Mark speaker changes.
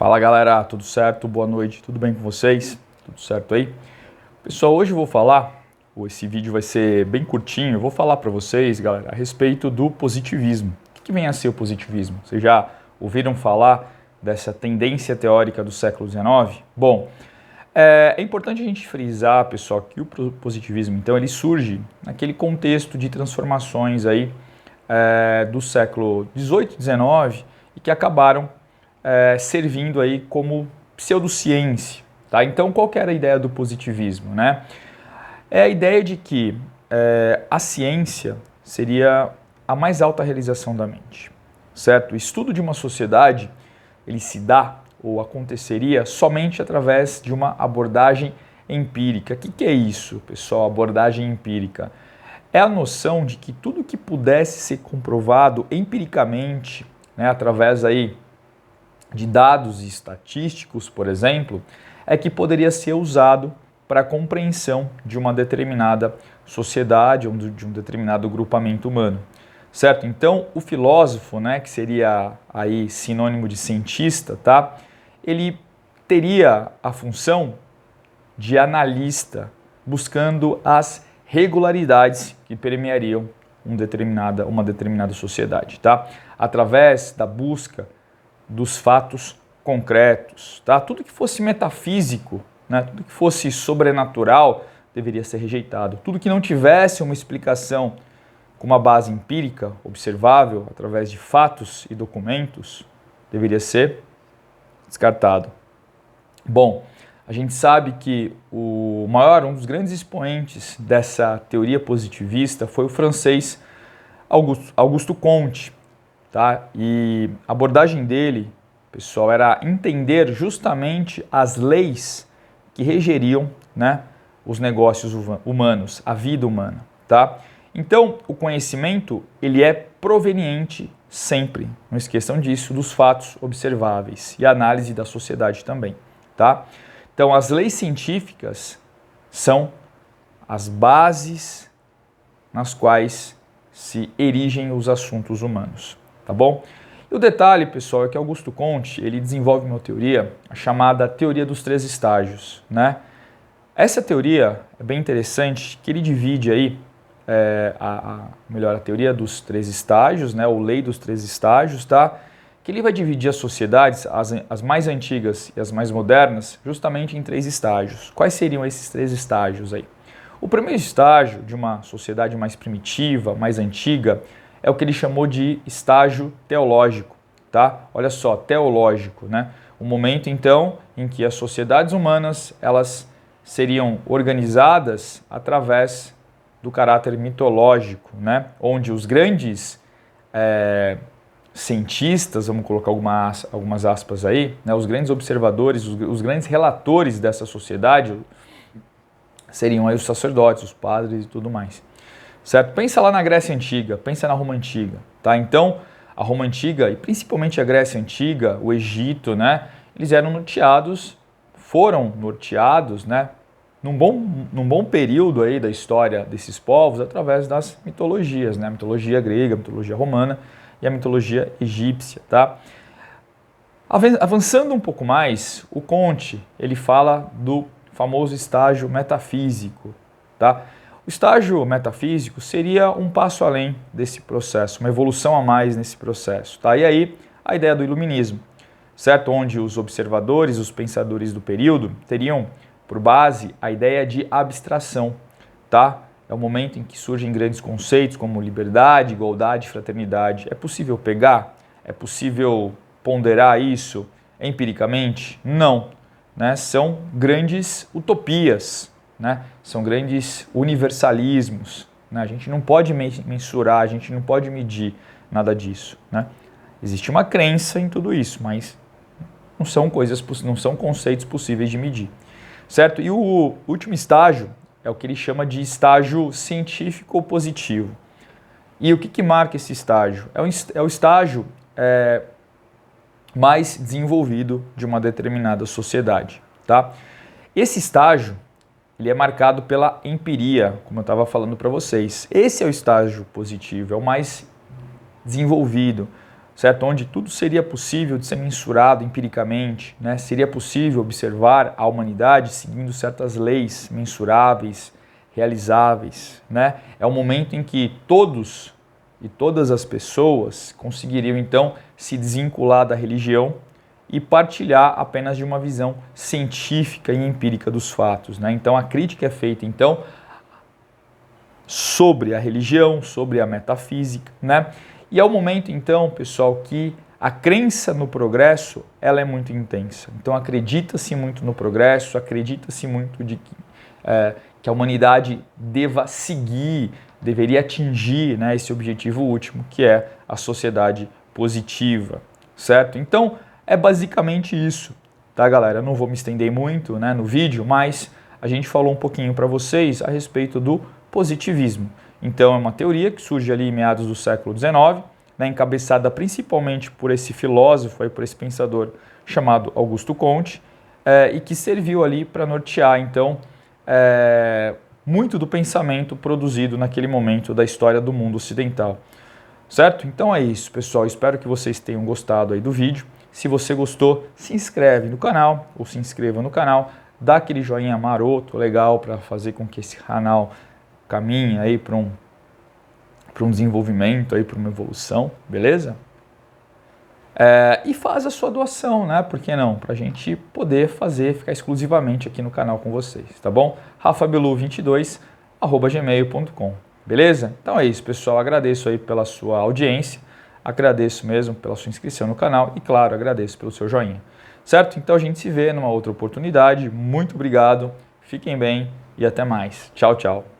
Speaker 1: Fala galera, tudo certo? Boa noite, tudo bem com vocês? Tudo certo aí? Pessoal, hoje eu vou falar, esse vídeo vai ser bem curtinho, eu vou falar para vocês, galera, a respeito do positivismo. O que vem a ser o positivismo? Vocês já ouviram falar dessa tendência teórica do século XIX? Bom, é importante a gente frisar, pessoal, que o positivismo, então, ele surge naquele contexto de transformações aí do século XVIII e XIX e que acabaram servindo aí como pseudociência. Tá? Então, qual que era a ideia do positivismo? Né? É a ideia de que a ciência seria a mais alta realização da mente. Certo? O estudo de uma sociedade, ele se dá ou aconteceria somente através de uma abordagem empírica. O que é isso, pessoal? Abordagem empírica. É a noção de que tudo que pudesse ser comprovado empiricamente, né, através aí de dados estatísticos, por exemplo, é que poderia ser usado para a compreensão de uma determinada sociedade ou de um determinado grupamento humano. Certo? Então, o filósofo, né, que seria aí sinônimo de cientista, tá? Ele teria a função de analista, buscando as regularidades que permeariam uma determinada sociedade, tá? Através da busca dos fatos concretos, tá? Tudo que fosse metafísico, né, tudo que fosse sobrenatural deveria ser rejeitado. Tudo que não tivesse uma explicação com uma base empírica, observável, através de fatos e documentos, deveria ser descartado. Bom, a gente sabe que um dos grandes expoentes dessa teoria positivista foi o francês Auguste Comte. Tá? E a abordagem dele, pessoal, era entender justamente as leis que regeriam, né, os negócios humanos, a vida humana. Tá? Então, o conhecimento ele é proveniente sempre, não esqueçam disso, dos fatos observáveis e a análise da sociedade também. Tá? Então, as leis científicas são as bases nas quais se erigem os assuntos humanos. Tá bom? E o detalhe, pessoal, é que Auguste Comte ele desenvolve uma teoria, a chamada teoria dos três estágios, né? Essa teoria é bem interessante, que ele divide aí a teoria dos três estágios, né? Ou lei dos três estágios, tá? Que ele vai dividir as sociedades, as mais antigas e as mais modernas, justamente em três estágios. Quais seriam esses três estágios aí? O primeiro estágio de uma sociedade mais primitiva, mais antiga, é o que ele chamou de estágio teológico, tá? Olha só, teológico, né? O momento, então, em que as sociedades humanas, elas seriam organizadas através do caráter mitológico, né? Onde os grandes cientistas, vamos colocar algumas aspas aí, né? Os grandes observadores, os grandes relatores dessa sociedade seriam aí os sacerdotes, os padres e tudo mais. Certo? Pensa lá na Grécia Antiga, pensa na Roma Antiga, tá? Então, a Roma Antiga e principalmente a Grécia Antiga, o Egito, né? Eles foram norteados, né? Num bom período aí da história desses povos através das mitologias, né? A mitologia grega, a mitologia romana e a mitologia egípcia, tá? Avançando um pouco mais, o Comte, ele fala do famoso estágio metafísico, tá? O estágio metafísico seria um passo além desse processo, uma evolução a mais nesse processo. Tá? E aí, a ideia do iluminismo, certo? Onde os observadores, os pensadores do período, teriam por base a ideia de abstração. Tá? É o momento em que surgem grandes conceitos como liberdade, igualdade, fraternidade. É possível pegar? É possível ponderar isso empiricamente? Não. Né? São grandes utopias. Né? São grandes universalismos. Né? A gente não pode mensurar, a gente não pode medir nada disso. Né? Existe uma crença em tudo isso, mas não são conceitos possíveis de medir. Certo? E o último estágio é o que ele chama de estágio científico positivo. E o que marca esse estágio? É o estágio mais desenvolvido de uma determinada sociedade. Tá? Esse estágio ele é marcado pela empiria, como eu estava falando para vocês. Esse é o estágio positivo, é o mais desenvolvido. certo? Onde tudo seria possível de ser mensurado empiricamente, né? Seria possível observar a humanidade seguindo certas leis mensuráveis, realizáveis, né? É o momento em que todos e todas as pessoas conseguiriam então se desvincular da religião e partilhar apenas de uma visão científica e empírica dos fatos, né? Então a crítica é feita então sobre a religião, sobre a metafísica, né? E é o momento então, pessoal, que a crença no progresso, ela é muito intensa. Então acredita-se muito no progresso, acredita-se muito de que a humanidade deva seguir, deveria atingir, né, esse objetivo último, que é a sociedade positiva, certo? Então é basicamente isso, tá, galera? Eu não vou me estender muito, né, no vídeo, mas a gente falou um pouquinho para vocês a respeito do positivismo. Então é uma teoria que surge ali em meados do século XIX, né, encabeçada principalmente por esse filósofo, por esse pensador chamado Augusto Comte, e que serviu ali para nortear então muito do pensamento produzido naquele momento da história do mundo ocidental. Certo? Então é isso, pessoal. Espero que vocês tenham gostado aí do vídeo. Se você gostou, se inscreve no canal ou se inscreva no canal, dá aquele joinha maroto, legal, para fazer com que esse canal caminhe aí para um desenvolvimento, aí para uma evolução, beleza? E faz a sua doação, né? Por que não? Para a gente poder ficar exclusivamente aqui no canal com vocês, tá bom? rafabelu22@gmail.com, beleza? Então é isso, pessoal. Agradeço aí pela sua audiência, agradeço mesmo pela sua inscrição no canal e, claro, agradeço pelo seu joinha, certo? Então a gente se vê numa outra oportunidade. Muito obrigado, fiquem bem e até mais. Tchau, tchau.